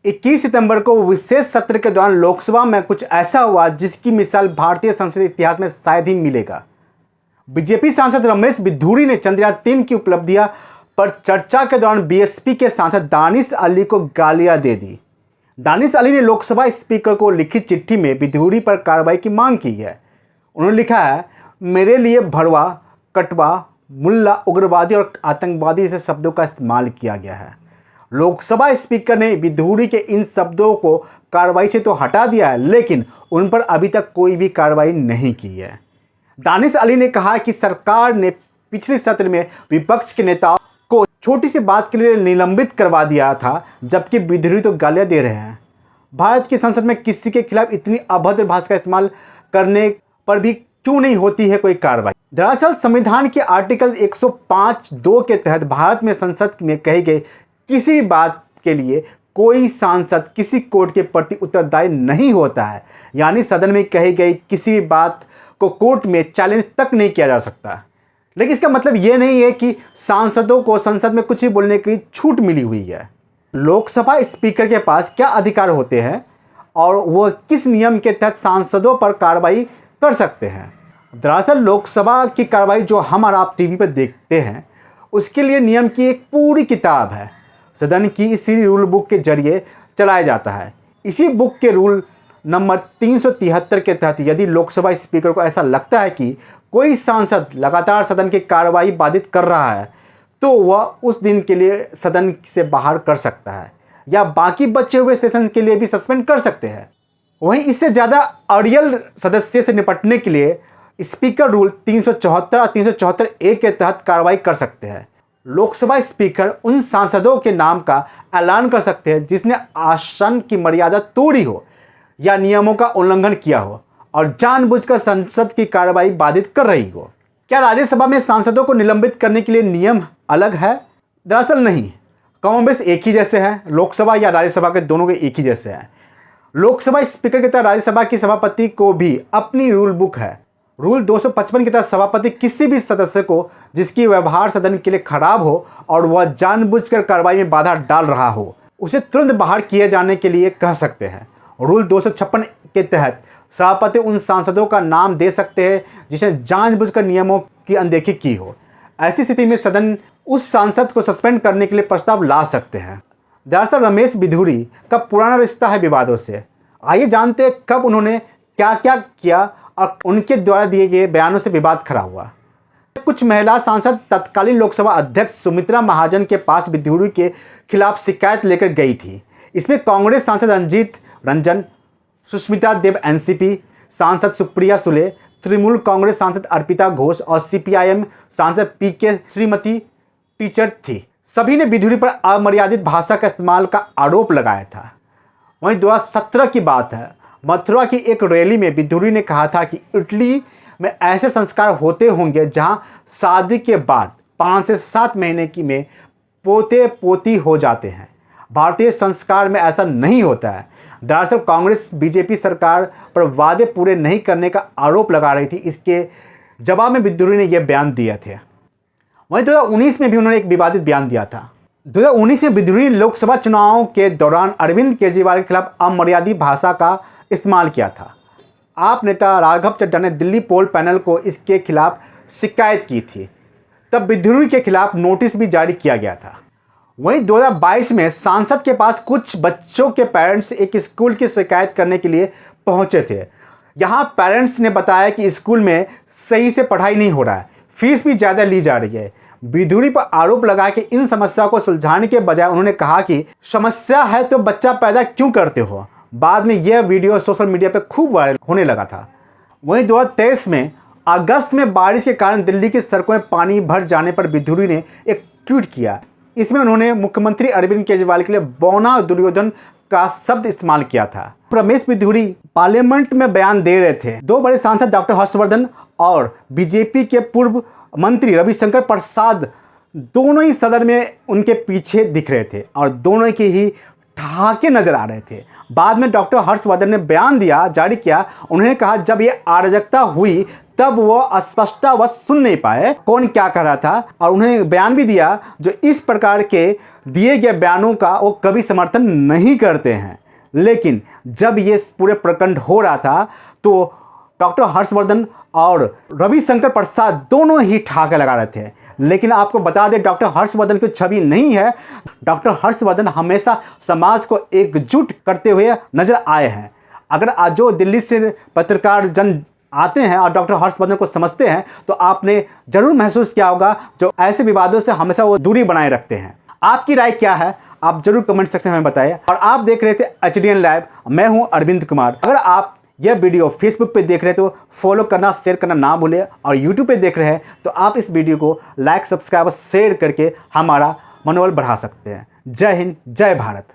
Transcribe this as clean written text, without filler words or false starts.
21 सितंबर को विशेष सत्र के दौरान लोकसभा में कुछ ऐसा हुआ जिसकी मिसाल भारतीय संसदीय इतिहास में शायद ही मिलेगा। बीजेपी सांसद रमेश बिधूरी ने चंद्रयान-3 की उपलब्धियां पर चर्चा के दौरान बीएसपी के सांसद दानिश अली को गालियां दे दी। दानिश अली ने लोकसभा स्पीकर को लिखी चिट्ठी में बिधूरी पर कार्रवाई की मांग की है। उन्होंने लिखा है, मेरे लिए भड़वा, कटवा, मुल्ला, उग्रवादी और आतंकवादी जैसे शब्दों का इस्तेमाल किया गया है। लोकसभा स्पीकर ने बिधूरी के इन शब्दों को कार्रवाई से तो हटा दिया है, लेकिन उन पर अभी तक कोई भी कार्रवाई नहीं की है। दानिश अली ने कहा कि सरकार ने पिछले सत्र में विपक्ष के नेताओं को छोटी सी बात के लिए निलंबित करवा दिया था, जबकि बिधूरी तो गालियां दे रहे हैं। भारत की संसद में किसी के खिलाफ इतनी अभद्र भाषा का इस्तेमाल करने पर भी क्यों नहीं होती है कोई कार्रवाई। दरअसल संविधान के आर्टिकल 105(2) के तहत भारत में संसद में कही गई किसी बात के लिए कोई सांसद किसी कोर्ट के प्रति उत्तरदायी नहीं होता है। यानी सदन में कही गई किसी भी बात को कोर्ट में चैलेंज तक नहीं किया जा सकता। लेकिन इसका मतलब ये नहीं है कि सांसदों को संसद में कुछ भी बोलने की छूट मिली हुई है। लोकसभा स्पीकर के पास क्या अधिकार होते हैं और वह किस नियम के तहत सांसदों पर कार्रवाई कर सकते हैं। दरअसल लोकसभा की कार्रवाई जो हम और आप टीवी पर देखते हैं, उसके लिए नियम की एक पूरी किताब है। सदन की इसी रूल बुक के जरिए चलाया जाता है। इसी बुक के रूल नंबर 373 के तहत यदि लोकसभा स्पीकर को ऐसा लगता है कि कोई सांसद लगातार सदन की कार्रवाई बाधित कर रहा है, तो वह उस दिन के लिए सदन से बाहर कर सकता है या बाकी बचे हुए सेशन के लिए भी सस्पेंड कर सकते हैं। वहीं इससे ज़्यादा अड़ियल सदस्य से निपटने के लिए स्पीकर रूल 374 और 374(a) के तहत कार्रवाई कर सकते हैं। लोकसभा स्पीकर उन सांसदों के नाम का ऐलान कर सकते हैं जिसने आसन की मर्यादा तोड़ी हो या नियमों का उल्लंघन किया हो और जानबूझकर संसद की कार्रवाई बाधित कर रही हो। क्या राज्यसभा में सांसदों को निलंबित करने के लिए नियम अलग है? दरअसल नहीं, कमोबेश एक ही जैसे हैं। लोकसभा या राज्यसभा के दोनों के एक ही जैसे हैं। लोकसभा स्पीकर की तरह राज्यसभा की सभापति को भी अपनी रूल बुक है। रूल 255 के तहत सभापति किसी भी सदस्य को जिसकी व्यवहार सदन के लिए खराब हो और वह जानबूझकर कार्रवाई में बाधा डाल रहा हो, उसे तुरंत बाहर किए जाने के लिए कह सकते हैं। रूल 256 के तहत सभापति उन सांसदों का नाम दे सकते हैं जिसने जानबूझकर नियमों की अनदेखी की हो। ऐसी स्थिति में सदन उस सांसद को सस्पेंड करने के लिए प्रस्ताव ला सकते हैं। दरअसल रमेश बिधूरी का पुराना रिश्ता है विवादों से। आइए जानते हैं कब उन्होंने क्या क्या किया और उनके द्वारा दिए गए बयानों से विवाद खड़ा हुआ। कुछ महिला सांसद तत्कालीन लोकसभा अध्यक्ष सुमित्रा महाजन के पास बिधूरी के खिलाफ शिकायत लेकर गई थी। इसमें कांग्रेस सांसद रंजीत रंजन, सुष्मिता देव एनसीपी सांसद सुप्रिया सुले, तृणमूल कांग्रेस सांसद अर्पिता घोष और सीपीआईएम सांसद पीके श्रीमती टीचर थी। सभी ने बिधूरी पर अमर्यादित भाषा का इस्तेमाल का आरोप लगाया था। वहीं 2017 की बात है, मथुरा की एक रैली में बिधूरी ने कहा था कि इटली में ऐसे संस्कार होते होंगे जहां शादी के बाद 5 से 7 महीने की में पोते पोती हो जाते हैं। भारतीय संस्कार में ऐसा नहीं होता है। दरअसल कांग्रेस बीजेपी सरकार पर वादे पूरे नहीं करने का आरोप लगा रही थी। इसके जवाब में बिधूरी ने यह बयान दिए थे। वहीं 2019 में भी उन्होंने एक विवादित बयान दिया था। 2019 में बिधूरी ने लोकसभा चुनाव के दौरान अरविंद केजरीवाल के खिलाफ अमर्यादित भाषा का इस्तेमाल किया था। आप नेता राघव चड्ढा ने दिल्ली पोल पैनल को इसके खिलाफ शिकायत की थी। तब बिधूरी के खिलाफ नोटिस भी जारी किया गया था। वहीं 2022 में सांसद के पास कुछ बच्चों के पेरेंट्स एक स्कूल की शिकायत करने के लिए पहुंचे थे। यहां पेरेंट्स ने बताया कि स्कूल में सही से पढ़ाई नहीं हो रहा है, फीस भी ज़्यादा ली जा रही है। बिधूरी पर आरोप लगा कि इन समस्याओं को सुलझाने के बजाय उन्होंने कहा कि समस्या है तो बच्चा पैदा क्यों करते हो। बाद में यह वीडियो सोशल मीडिया पर खूब वायरल होने लगा था। वहीं 2023 में अगस्त में बारिश के कारण दिल्ली की सड़कों में पानी भर जाने पर बिधूरी ने एक ट्वीट किया। इसमें उन्होंने मुख्यमंत्री अरविंद केजरीवाल के लिए बौना दुर्योधन का शब्द इस्तेमाल किया था। रमेश बिधूरी पार्लियामेंट में बयान दे रहे थे। 2 बड़े सांसद डॉक्टर हर्षवर्धन और बीजेपी के पूर्व मंत्री रविशंकर प्रसाद दोनों ही सदन में उनके पीछे दिख रहे थे और दोनों के ही ठहाके नजर आ रहे थे। बाद में डॉक्टर हर्षवर्धन ने बयान जारी किया। उन्होंने कहा, जब ये अराजकता हुई तब वो स्पष्टतावश सुन नहीं पाए कौन क्या कह रहा था, और उन्होंने बयान भी दिया जो इस प्रकार के दिए गए बयानों का वो कभी समर्थन नहीं करते हैं। लेकिन जब ये पूरे प्रकरण हो रहा था तो डॉक्टर हर्षवर्धन और रविशंकर प्रसाद दोनों ही ठाके लगा रहे थे। लेकिन आपको बता दें, डॉक्टर हर्षवर्धन की छवि नहीं है। डॉक्टर हर्षवर्धन हमेशा समाज को एकजुट करते हुए नजर आए हैं। अगर आज जो दिल्ली से पत्रकार जन आते हैं और डॉक्टर हर्षवर्धन को समझते हैं तो आपने जरूर महसूस किया होगा जो ऐसे विवादों से हमेशा वो दूरी बनाए रखते हैं। आपकी राय क्या है आप जरूर कमेंट सेक्शन में बताइए। और आप देख रहे थे HDN लाइव, मैं हूं अरविंद कुमार। अगर आप यह वीडियो फेसबुक पे देख रहे हैं तो फॉलो करना, शेयर करना ना भूलें, और यूट्यूब पे देख रहे हैं तो आप इस वीडियो को लाइक, सब्सक्राइब और शेयर करके हमारा मनोबल बढ़ा सकते हैं। जय हिंद, जय भारत।